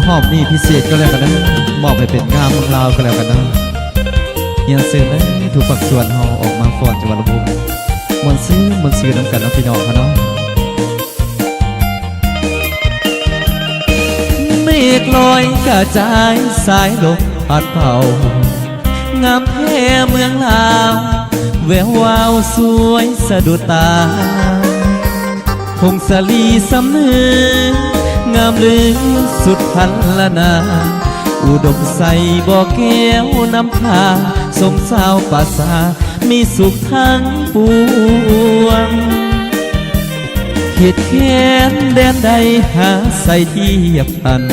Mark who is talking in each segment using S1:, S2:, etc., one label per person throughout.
S1: หอมนี่พิเศษก็แล้วกันนะมอบไปเป็นงามเมืองลาวก็แล้วกันนะเฮียซื้อเลยถูกฝักส่วนเฮาออกมาฟ้อนจังหวัดลำพูนมันซื้อน้ำกันนะพี่น้องเขาเนาะเมฆลอยกระจายสายลมพัดเป่างามแท้เมืองลาวแวววาวสวยสะดุดตาพงศลีสำเนืองามลือสุดพันละนาอุดมใสบ่อแก้วน้ำพาสมสาวป่าสามีสุขทั้งปวงเขตแค้นแดนใดหาใส่เทียบพัน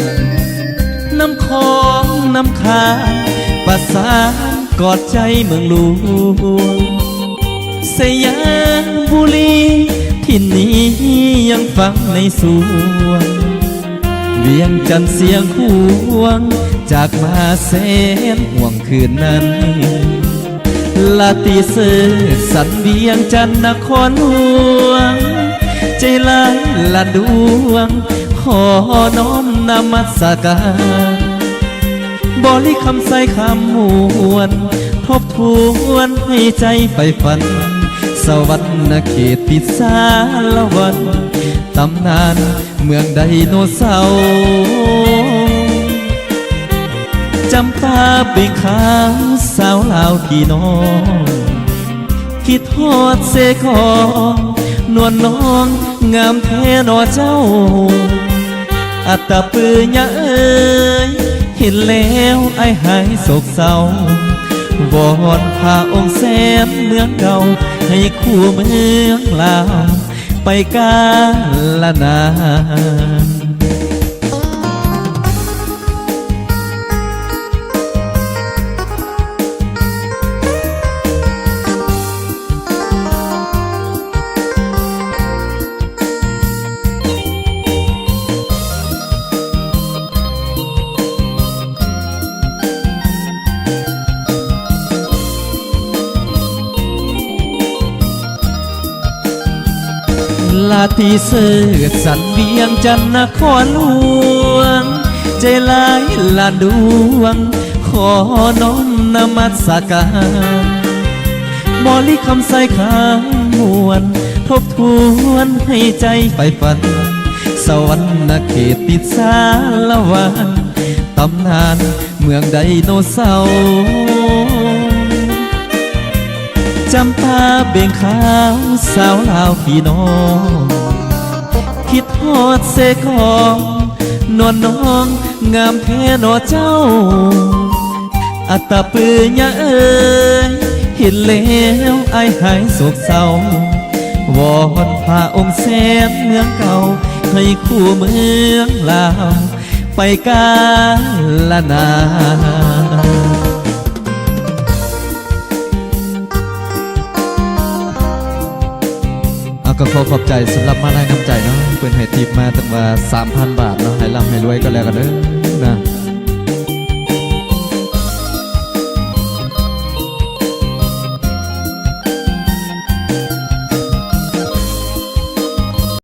S1: น้ำของน้ำคาประสานกอดใจเมืองหลวงสยามบุรีที่นี้ยังฟังในสวงเวียงจันทร์เสียงห่วงจากมาแสนห่วงคืนนั้นลาตีเสือสันเวียงจันทร์นครหลวงใจลายละดวงขอน้อมนมัสการบริคำใส่คำมวนทบทวนให้ใจไปฝันสวรรค์เขตพิศาลวันตำนานเมืองไดโนเสาร์จำปาเบ่งขาวสาวลาวพี่น้องคิดทอดเสกอนวลน้องงามแท้นอเจ้าอัตตาปือยะเอ้ยเห็นแล้วไอ้หายโศกเศร้าวอนพาองค์แสนเมืองเก่าให้คู่เมืองลาวไปกาลนานลาตีเสือสันเวียงจันทร์นครหลวงใจลายละดวงขอน้อมนมัสการบริคำใส่คำมวนทบทวนให้ใจไปฝันสวรรค์เขตติดสาละวันตำนานเมืองไดโนเสาร์จำปาเบ่งขาวสาวลาวพี่น้องคิดทอดเสกอนวลน้องงามแท้นอเจ้าอัตตาปือยะเอ้ยเห็นแล้วไอ้หายโศกเศร้าวอนพาองค์แสนเมืองเก่าให้คู่เมืองลาวไปกาลนานก็ขอขอบใจสำหรับมาได้น้ำใจเนาะเพื่อนให้ทิปมาตั้งว่า 3,000 บาทเนาะให้ร่ำให้รวยก็แล้วกันเด้อนะ